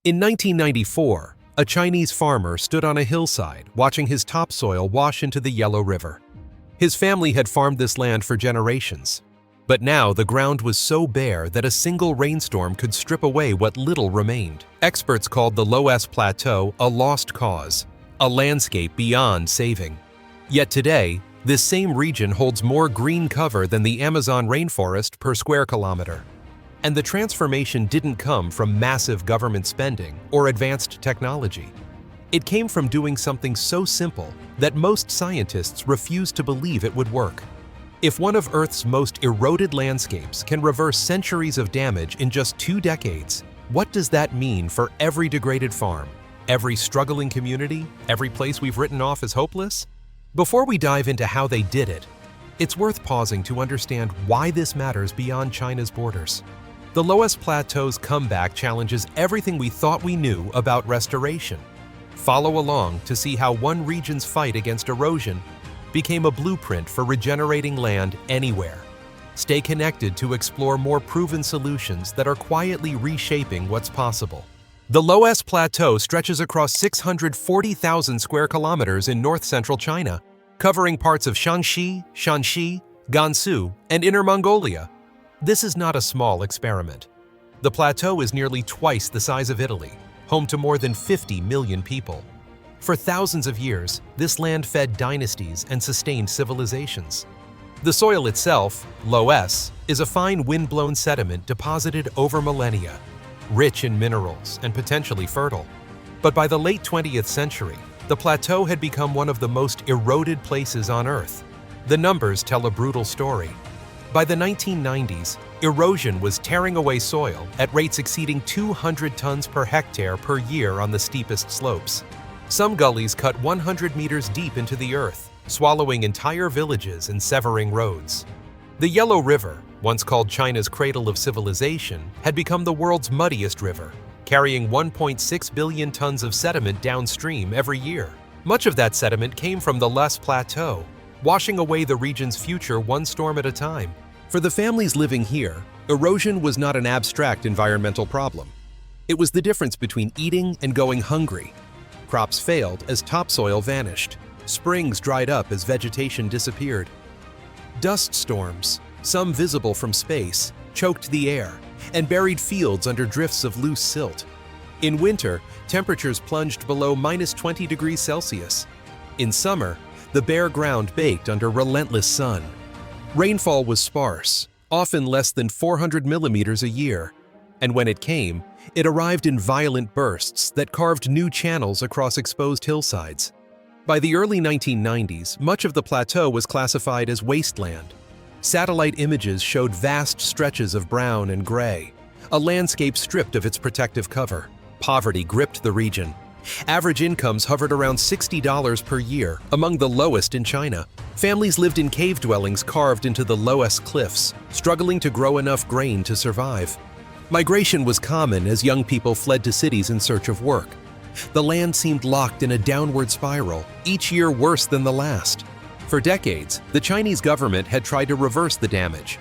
In 1994, a Chinese farmer stood on a hillside watching his topsoil wash into the Yellow River. His family had farmed this land for generations, but now the ground was so bare that a single rainstorm could strip away what little remained. Experts called the Loess Plateau a lost cause, a landscape beyond saving. Yet today, this same region holds more green cover than the Amazon rainforest per square kilometer. And the transformation didn't come from massive government spending or advanced technology. It came from doing something so simple that most scientists refuse to believe it would work. If one of Earth's most eroded landscapes can reverse centuries of damage in just 2 decades, what does that mean for every degraded farm, every struggling community, every place we've written off as hopeless? Before we dive into how they did it, it's worth pausing to understand why this matters beyond China's borders. The Loess Plateau's comeback challenges everything we thought we knew about restoration. Follow along to see how one region's fight against erosion became a blueprint for regenerating land anywhere. Stay connected to explore more proven solutions that are quietly reshaping what's possible. The Loess Plateau stretches across 640,000 square kilometers in north-central China, covering parts of Shaanxi, Shanxi, Gansu, and Inner Mongolia. This is not a small experiment. The plateau is nearly twice the size of Italy, home to more than 50 million people. For thousands of years, this land fed dynasties and sustained civilizations. The soil itself, loess, is a fine wind-blown sediment deposited over millennia, rich in minerals and potentially fertile. But by the late 20th century, the plateau had become one of the most eroded places on Earth. The numbers tell a brutal story. By the 1990s, erosion was tearing away soil at rates exceeding 200 tons per hectare per year on the steepest slopes. Some gullies cut 100 meters deep into the earth, swallowing entire villages and severing roads. The Yellow River, once called China's cradle of civilization, had become the world's muddiest river, carrying 1.6 billion tons of sediment downstream every year. Much of that sediment came from the Loess Plateau, washing away the region's future one storm at a time. For the families living here, erosion was not an abstract environmental problem. It was the difference between eating and going hungry. Crops failed as topsoil vanished. Springs dried up as vegetation disappeared. Dust storms, some visible from space, choked the air and buried fields under drifts of loose silt. In winter, temperatures plunged below -20 degrees Celsius. In summer, the bare ground baked under relentless sun. Rainfall was sparse, often less than 400 millimeters a year, and when it came, it arrived in violent bursts that carved new channels across exposed hillsides. By the early 1990s, much of the plateau was classified as wasteland. Satellite images showed vast stretches of brown and gray, a landscape stripped of its protective cover. Poverty gripped the region. Average incomes hovered around $60 per year, among the lowest in China. Families lived in cave dwellings carved into the Loess cliffs, struggling to grow enough grain to survive. Migration was common as young people fled to cities in search of work. The land seemed locked in a downward spiral, each year worse than the last. For decades, the Chinese government had tried to reverse the damage.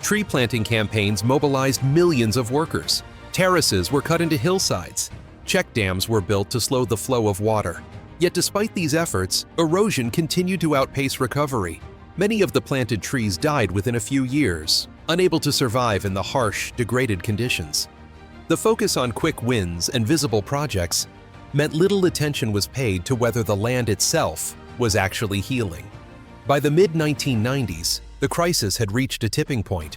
Tree planting campaigns mobilized millions of workers. Terraces were cut into hillsides. Check dams were built to slow the flow of water. Yet despite these efforts, erosion continued to outpace recovery. Many of the planted trees died within a few years, unable to survive in the harsh, degraded conditions. The focus on quick wins and visible projects meant little attention was paid to whether the land itself was actually healing. By the mid-1990s, the crisis had reached a tipping point.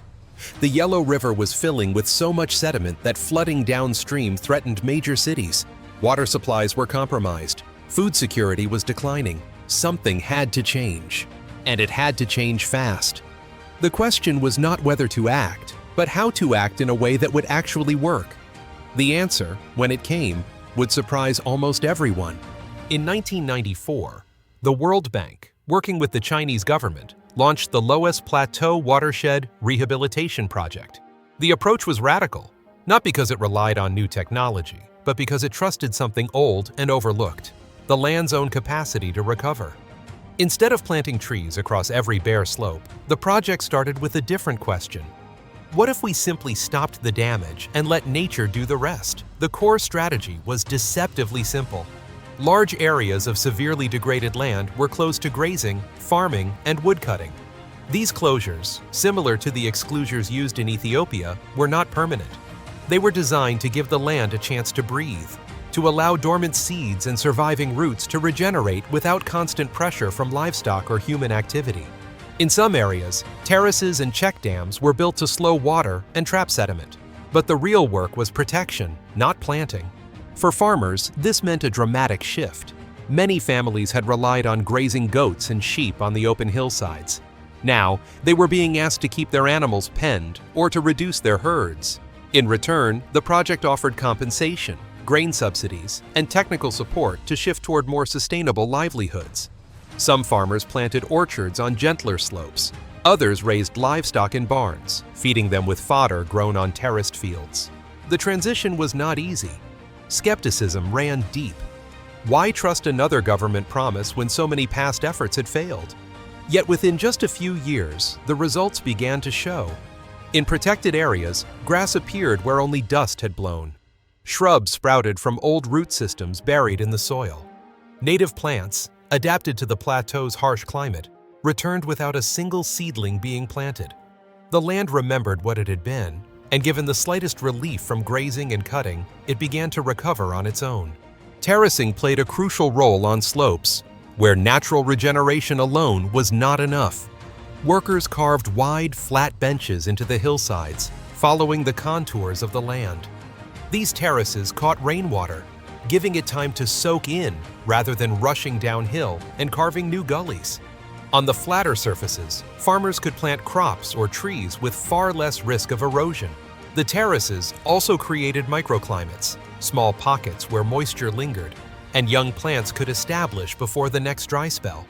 The Yellow River was filling with so much sediment that flooding downstream threatened major cities. Water supplies were compromised. Food security was declining. Something had to change. And it had to change fast. The question was not whether to act, but how to act in a way that would actually work. The answer, when it came, would surprise almost everyone. In 1994, the World Bank, working with the Chinese government, launched the Loess Plateau Watershed Rehabilitation Project. The approach was radical, not because it relied on new technology, but because it trusted something old and overlooked: the land's own capacity to recover. Instead of planting trees across every bare slope, the project started with a different question. What if we simply stopped the damage and let nature do the rest? The core strategy was deceptively simple. Large areas of severely degraded land were closed to grazing, farming, and woodcutting. These closures, similar to the exclosures used in Ethiopia, were not permanent. They were designed to give the land a chance to breathe, to allow dormant seeds and surviving roots to regenerate without constant pressure from livestock or human activity. In some areas, terraces and check dams were built to slow water and trap sediment. But the real work was protection, not planting. For farmers, this meant a dramatic shift. Many families had relied on grazing goats and sheep on the open hillsides. Now, they were being asked to keep their animals penned or to reduce their herds. In return, the project offered compensation, grain subsidies, and technical support to shift toward more sustainable livelihoods. Some farmers planted orchards on gentler slopes. Others raised livestock in barns, feeding them with fodder grown on terraced fields. The transition was not easy. Skepticism ran deep. Why trust another government promise when so many past efforts had failed? Yet within just a few years, the results began to show. In protected areas, grass appeared where only dust had blown. Shrubs sprouted from old root systems buried in the soil. Native plants, adapted to the plateau's harsh climate, returned without a single seedling being planted. The land remembered what it had been, and given the slightest relief from grazing and cutting, it began to recover on its own. Terracing played a crucial role on slopes, where natural regeneration alone was not enough. Workers carved wide, flat benches into the hillsides, following the contours of the land. These terraces caught rainwater, giving it time to soak in rather than rushing downhill and carving new gullies. On the flatter surfaces, farmers could plant crops or trees with far less risk of erosion. The terraces also created microclimates, small pockets where moisture lingered, and young plants could establish before the next dry spell.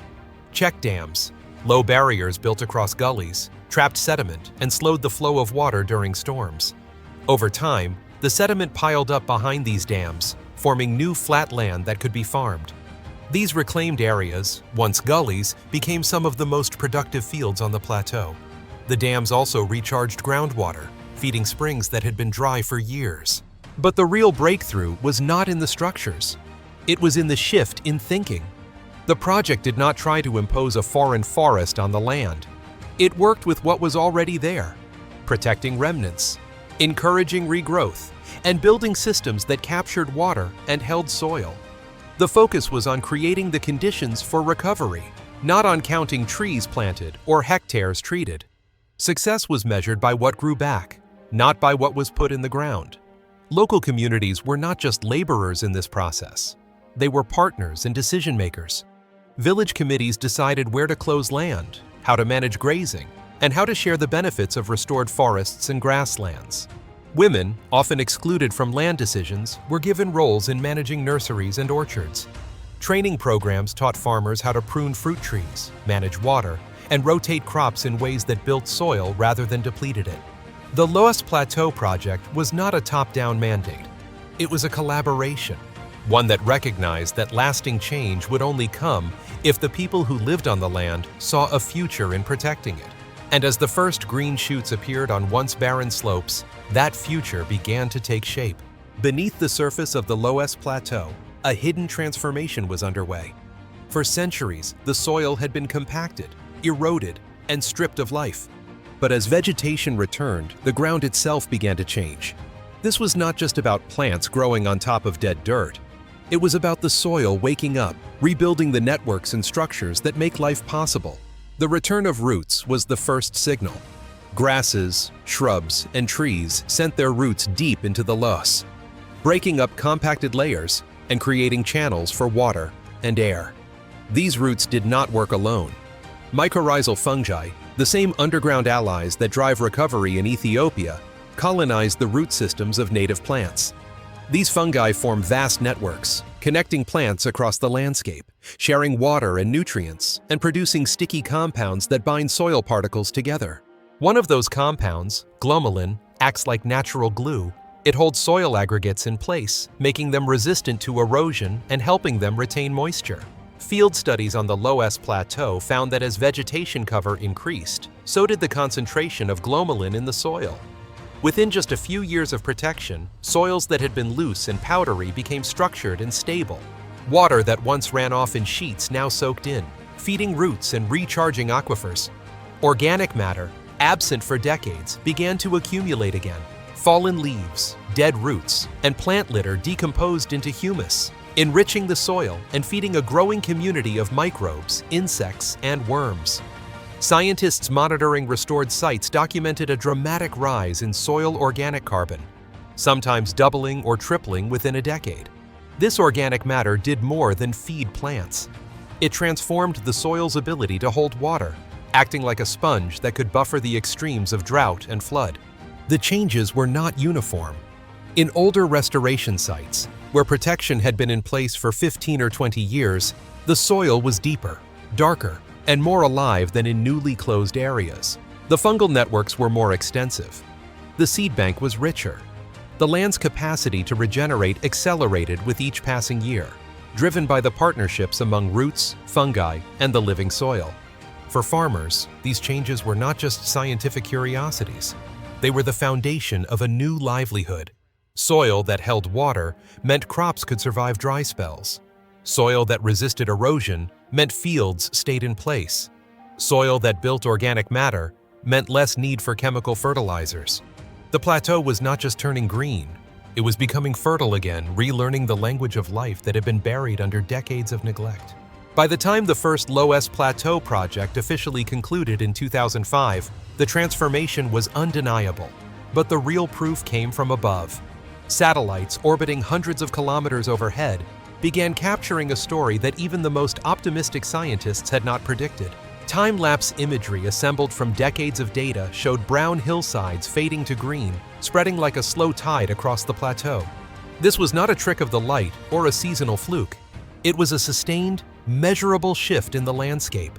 Check dams, low barriers built across gullies, trapped sediment and slowed the flow of water during storms. Over time, the sediment piled up behind these dams, forming new flat land that could be farmed. These reclaimed areas, once gullies, became some of the most productive fields on the plateau. The dams also recharged groundwater, feeding springs that had been dry for years. But the real breakthrough was not in the structures. It was in the shift in thinking. The project did not try to impose a foreign forest on the land. It worked with what was already there, protecting remnants, encouraging regrowth, and building systems that captured water and held soil. The focus was on creating the conditions for recovery, not on counting trees planted or hectares treated. Success was measured by what grew back, not by what was put in the ground. Local communities were not just laborers in this process. They were partners and decision makers. Village committees decided where to close land, how to manage grazing, and how to share the benefits of restored forests and grasslands. Women, often excluded from land decisions, were given roles in managing nurseries and orchards. Training programs taught farmers how to prune fruit trees, manage water, and rotate crops in ways that built soil rather than depleted it. The Loess Plateau Project was not a top-down mandate. It was a collaboration, one that recognized that lasting change would only come if the people who lived on the land saw a future in protecting it. And as the first green shoots appeared on once barren slopes, that future began to take shape. Beneath the surface of the Loess Plateau, a hidden transformation was underway. For centuries, the soil had been compacted, eroded, and stripped of life. But as vegetation returned, the ground itself began to change. This was not just about plants growing on top of dead dirt. It was about the soil waking up, rebuilding the networks and structures that make life possible. The return of roots was the first signal. Grasses, shrubs, and trees sent their roots deep into the loess, breaking up compacted layers and creating channels for water and air. These roots did not work alone. Mycorrhizal fungi, the same underground allies that drive recovery in Ethiopia, colonized the root systems of native plants. These fungi form vast networks, connecting plants across the landscape, sharing water and nutrients, and producing sticky compounds that bind soil particles together. One of those compounds, glomalin, acts like natural glue. It holds soil aggregates in place, making them resistant to erosion and helping them retain moisture. Field studies on the Loess Plateau found that as vegetation cover increased, so did the concentration of glomalin in the soil. Within just a few years of protection, soils that had been loose and powdery became structured and stable. Water that once ran off in sheets now soaked in, feeding roots and recharging aquifers. Organic matter, absent for decades, began to accumulate again. Fallen leaves, dead roots, and plant litter decomposed into humus, enriching the soil and feeding a growing community of microbes, insects, and worms. Scientists monitoring restored sites documented a dramatic rise in soil organic carbon, sometimes doubling or tripling within a decade. This organic matter did more than feed plants. It transformed the soil's ability to hold water, acting like a sponge that could buffer the extremes of drought and flood. The changes were not uniform. In older restoration sites, where protection had been in place for 15 or 20 years, the soil was deeper, darker, and more alive than in newly closed areas. The fungal networks were more extensive. The seed bank was richer. The land's capacity to regenerate accelerated with each passing year, driven by the partnerships among roots, fungi, and the living soil. For farmers, these changes were not just scientific curiosities. They were the foundation of a new livelihood. Soil that held water meant crops could survive dry spells. Soil that resisted erosion meant fields stayed in place. Soil that built organic matter meant less need for chemical fertilizers. The plateau was not just turning green, it was becoming fertile again, relearning the language of life that had been buried under decades of neglect. By the time the first Loess Plateau project officially concluded in 2005, the transformation was undeniable. But the real proof came from above. Satellites orbiting hundreds of kilometers overhead began capturing a story that even the most optimistic scientists had not predicted. Time-lapse imagery assembled from decades of data showed brown hillsides fading to green, spreading like a slow tide across the plateau. This was not a trick of the light or a seasonal fluke. It was a sustained, measurable shift in the landscape.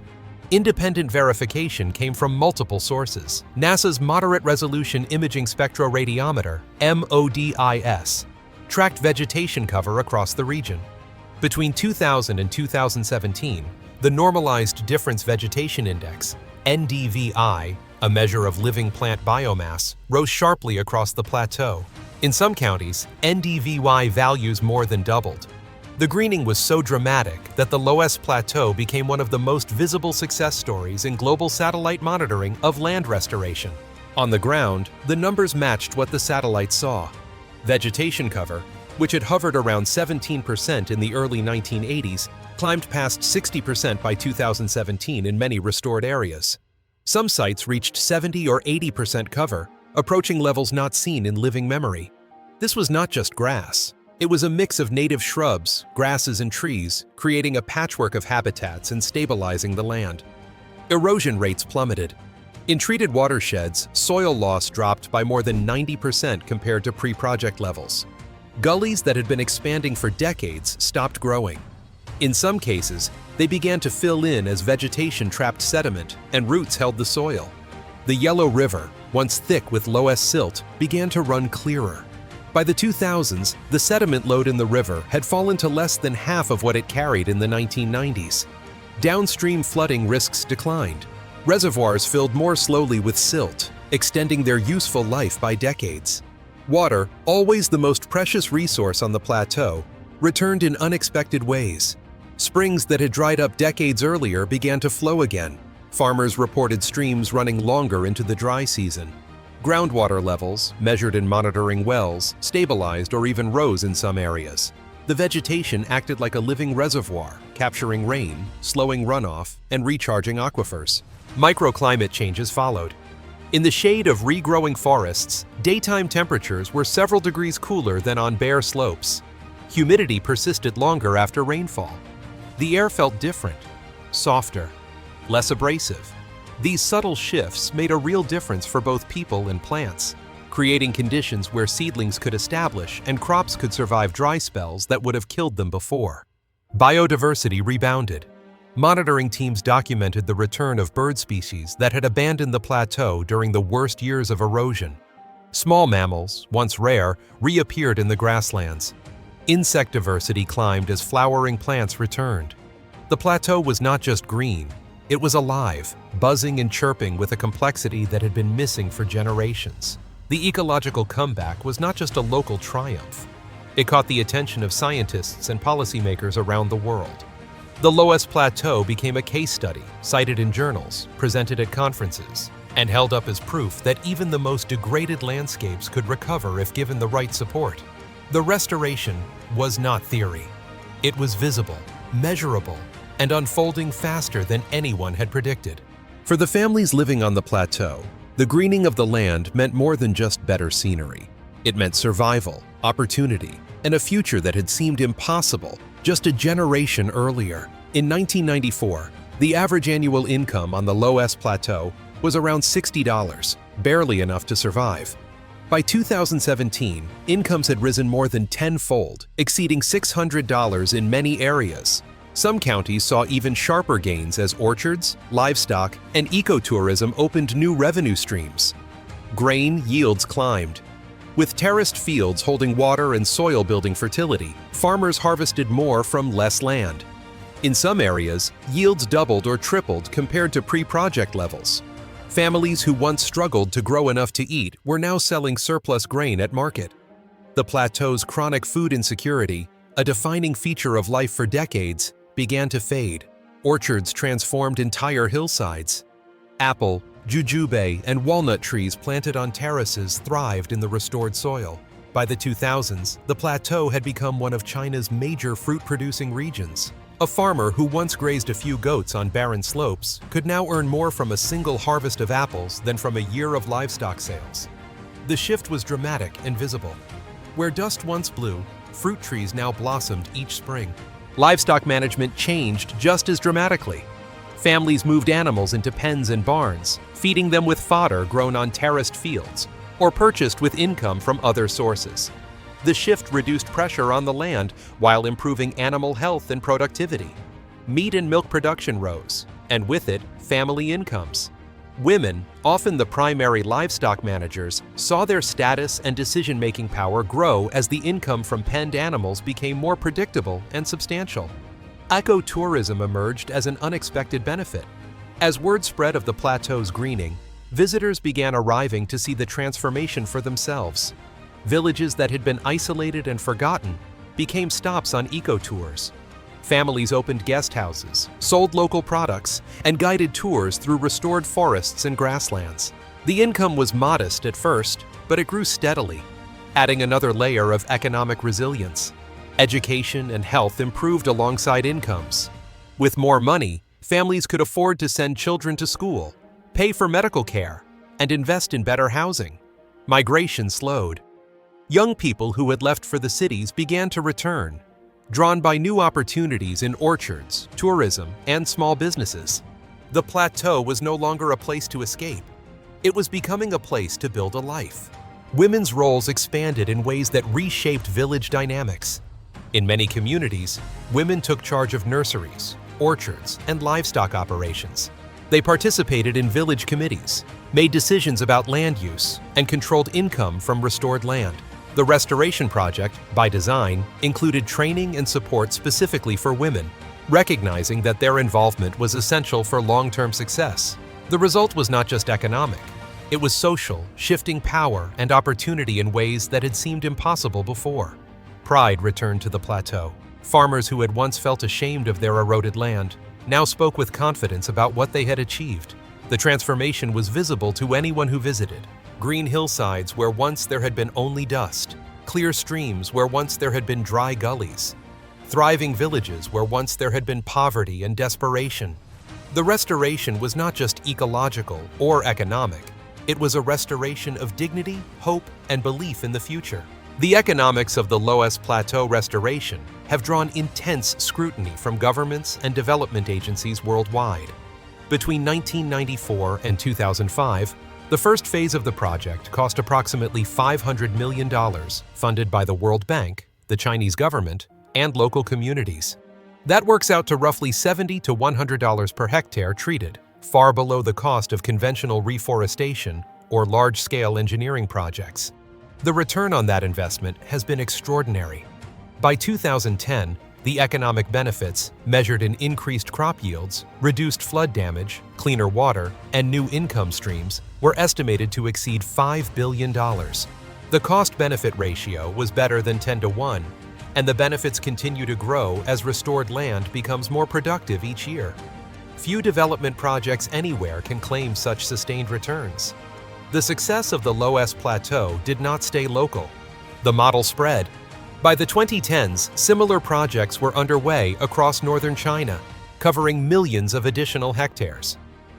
Independent verification came from multiple sources. NASA's Moderate Resolution Imaging Spectroradiometer, MODIS, tracked vegetation cover across the region. Between 2000 and 2017, the Normalized Difference Vegetation Index, NDVI, a measure of living plant biomass, rose sharply across the plateau. In some counties, NDVI values more than doubled. The greening was so dramatic that the Loess Plateau became one of the most visible success stories in global satellite monitoring of land restoration. On the ground, the numbers matched what the satellites saw. Vegetation cover, which had hovered around 17% in the early 1980s, climbed past 60% by 2017 in many restored areas. Some sites reached 70 or 80% cover, approaching levels not seen in living memory. This was not just grass. It was a mix of native shrubs, grasses, and trees, creating a patchwork of habitats and stabilizing the land. Erosion rates plummeted. In treated watersheds, soil loss dropped by more than 90% compared to pre-project levels. Gullies that had been expanding for decades stopped growing. In some cases, they began to fill in as vegetation trapped sediment and roots held the soil. The Yellow River, once thick with Loess silt, began to run clearer. By the 2000s, the sediment load in the river had fallen to less than half of what it carried in the 1990s. Downstream flooding risks declined. Reservoirs filled more slowly with silt, extending their useful life by decades. Water, always the most precious resource on the plateau, returned in unexpected ways. Springs that had dried up decades earlier began to flow again. Farmers reported streams running longer into the dry season. Groundwater levels, measured in monitoring wells, stabilized or even rose in some areas. The vegetation acted like a living reservoir, capturing rain, slowing runoff, and recharging aquifers. Microclimate changes followed. In the shade of regrowing forests, daytime temperatures were several degrees cooler than on bare slopes. Humidity persisted longer after rainfall. The air felt different, softer, less abrasive. These subtle shifts made a real difference for both people and plants, creating conditions where seedlings could establish and crops could survive dry spells that would have killed them before. Biodiversity rebounded. Monitoring teams documented the return of bird species that had abandoned the plateau during the worst years of erosion. Small mammals, once rare, reappeared in the grasslands. Insect diversity climbed as flowering plants returned. The plateau was not just green, it was alive, buzzing and chirping with a complexity that had been missing for generations. The ecological comeback was not just a local triumph. It caught the attention of scientists and policymakers around the world. The Loess Plateau became a case study, cited in journals, presented at conferences, and held up as proof that even the most degraded landscapes could recover if given the right support. The restoration was not theory. It was visible, measurable, and unfolding faster than anyone had predicted. For the families living on the plateau, the greening of the land meant more than just better scenery. It meant survival, opportunity, and a future that had seemed impossible just a generation earlier. In 1994, the average annual income on the Loess Plateau was around $60, barely enough to survive. By 2017, incomes had risen more than tenfold, exceeding $600 in many areas. Some counties saw even sharper gains as orchards, livestock, and ecotourism opened new revenue streams. Grain yields climbed. With terraced fields holding water and soil building fertility, farmers harvested more from less land. In some areas, yields doubled or tripled compared to pre-project levels. Families who once struggled to grow enough to eat were now selling surplus grain at market. The plateau's chronic food insecurity, a defining feature of life for decades, began to fade. Orchards transformed entire hillsides. Apple, jujube, and walnut trees planted on terraces thrived in the restored soil. By the 2000s, the plateau had become one of China's major fruit-producing regions. A farmer who once grazed a few goats on barren slopes could now earn more from a single harvest of apples than from a year of livestock sales. The shift was dramatic and visible. Where dust once blew, fruit trees now blossomed each spring. Livestock management changed just as dramatically. Families moved animals into pens and barns, feeding them with fodder grown on terraced fields, or purchased with income from other sources. The shift reduced pressure on the land while improving animal health and productivity. Meat and milk production rose, and with it, family incomes. Women, often the primary livestock managers, saw their status and decision-making power grow as the income from penned animals became more predictable and substantial. Ecotourism emerged as an unexpected benefit. As word spread of the plateau's greening, visitors began arriving to see the transformation for themselves. Villages that had been isolated and forgotten became stops on eco-tours. Families opened guest houses, sold local products, and guided tours through restored forests and grasslands. The income was modest at first, but it grew steadily, adding another layer of economic resilience. Education and health improved alongside incomes. With more money, families could afford to send children to school, pay for medical care, and invest in better housing. Migration slowed. Young people who had left for the cities began to return, drawn by new opportunities in orchards, tourism, and small businesses. The plateau was no longer a place to escape. It was becoming a place to build a life. Women's roles expanded in ways that reshaped village dynamics. In many communities, women took charge of nurseries, orchards, and livestock operations. They participated in village committees, made decisions about land use, and controlled income from restored land. The restoration project, by design, included training and support specifically for women, recognizing that their involvement was essential for long-term success. The result was not just economic. It was social, shifting power and opportunity in ways that had seemed impossible before. Pride returned to the plateau. Farmers who had once felt ashamed of their eroded land now spoke with confidence about what they had achieved. The transformation was visible to anyone who visited. Green hillsides where once there had been only dust, clear streams where once there had been dry gullies, thriving villages where once there had been poverty and desperation. The restoration was not just ecological or economic. It was a restoration of dignity, hope, and belief in the future. The economics of the Loess Plateau restoration have drawn intense scrutiny from governments and development agencies worldwide. Between 1994 and 2005, the first phase of the project cost approximately $500 million, funded by the World Bank, the Chinese government, and local communities. That works out to roughly $70 to $100 per hectare treated, far below the cost of conventional reforestation or large-scale engineering projects. The return on that investment has been extraordinary. By 2010, the economic benefits, measured in increased crop yields, reduced flood damage, cleaner water, and new income streams were estimated to exceed $5 billion. The cost-benefit ratio was better than 10 to 1, and the benefits continue to grow as restored land becomes more productive each year. Few development projects anywhere can claim such sustained returns. The success of the Loess Plateau did not stay local. The model spread. By the 2010s, similar projects were underway across northern China, covering millions of additional hectares.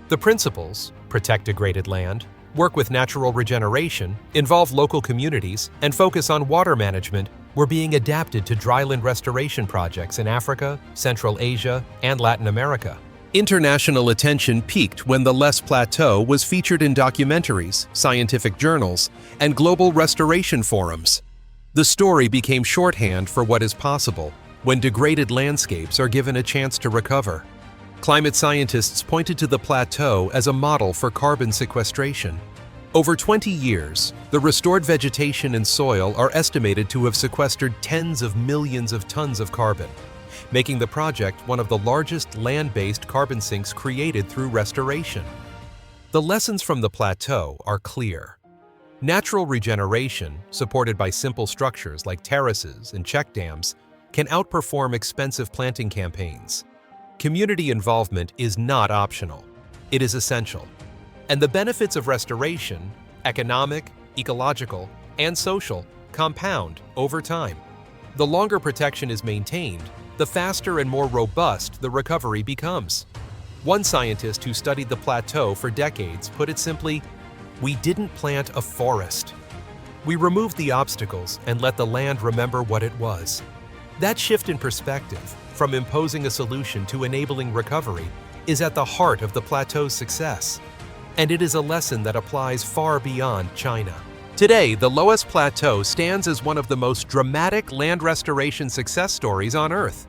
The principles, protect degraded land, work with natural regeneration, involve local communities, and focus on water management, were being adapted to dryland restoration projects in Africa, Central Asia, and Latin America. International attention peaked when the Loess Plateau was featured in documentaries, scientific journals, and global restoration forums. The story became shorthand for what is possible when degraded landscapes are given a chance to recover. Climate scientists pointed to the plateau as a model for carbon sequestration. Over 20 years, the restored vegetation and soil are estimated to have sequestered tens of millions of tons of carbon, making the project one of the largest land-based carbon sinks created through restoration. The lessons from the plateau are clear. Natural regeneration, supported by simple structures like terraces and check dams, can outperform expensive planting campaigns. Community involvement is not optional. It is essential. And the benefits of restoration, economic, ecological, and social, compound over time. The longer protection is maintained, the faster and more robust the recovery becomes. One scientist who studied the plateau for decades put it simply, "We didn't plant a forest. We removed the obstacles and let the land remember what it was." That shift in perspective, from imposing a solution to enabling recovery, is at the heart of the plateau's success. And it is a lesson that applies far beyond China. Today, the Loess Plateau stands as one of the most dramatic land restoration success stories on Earth.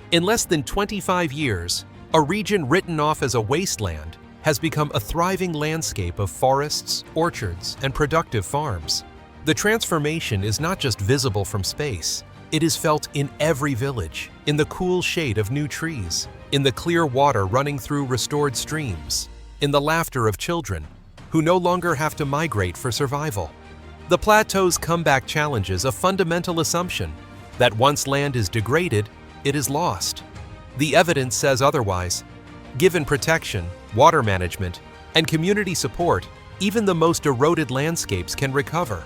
In less than 25 years, a region written off as a wasteland has become a thriving landscape of forests, orchards, and productive farms. The transformation is not just visible from space. It is felt in every village, in the cool shade of new trees, in the clear water running through restored streams, in the laughter of children who no longer have to migrate for survival. The plateau's comeback challenges a fundamental assumption that once land is degraded, it is lost. The evidence says otherwise. Given protection, water management, and community support, even the most eroded landscapes can recover,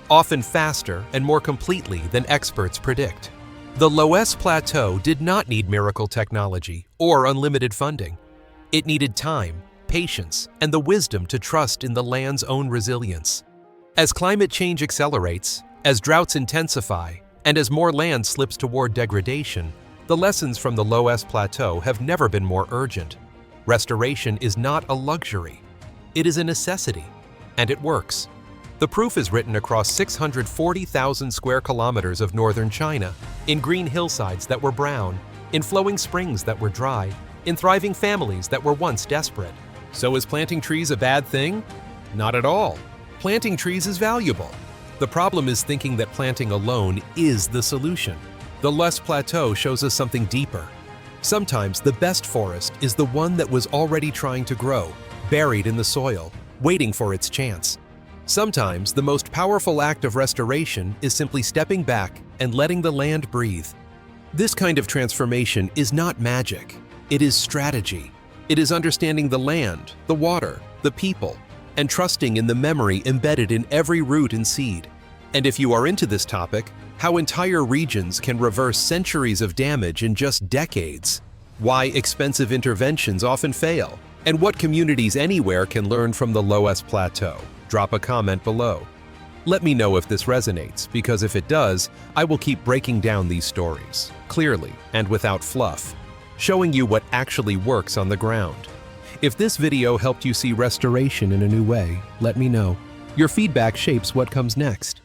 often faster and more completely than experts predict. The Loess Plateau did not need miracle technology or unlimited funding. It needed time, patience, and the wisdom to trust in the land's own resilience. As climate change accelerates, as droughts intensify, and as more land slips toward degradation, the lessons from the Loess Plateau have never been more urgent. Restoration is not a luxury. It is a necessity, and it works. The proof is written across 640,000 square kilometers of northern China, in green hillsides that were brown, in flowing springs that were dry, in thriving families that were once desperate. So is planting trees a bad thing? Not at all. Planting trees is valuable. The problem is thinking that planting alone is the solution. The Loess Plateau shows us something deeper. Sometimes the best forest is the one that was already trying to grow, buried in the soil, waiting for its chance. Sometimes the most powerful act of restoration is simply stepping back and letting the land breathe. This kind of transformation is not magic. It is strategy. It is understanding the land, the water, the people, and trusting in the memory embedded in every root and seed. And if you are into this topic, how entire regions can reverse centuries of damage in just decades, why expensive interventions often fail, and what communities anywhere can learn from the Loess Plateau, drop a comment below. Let me know if this resonates, because if it does, I will keep breaking down these stories, clearly and without fluff, showing you what actually works on the ground. If this video helped you see restoration in a new way, let me know. Your feedback shapes what comes next.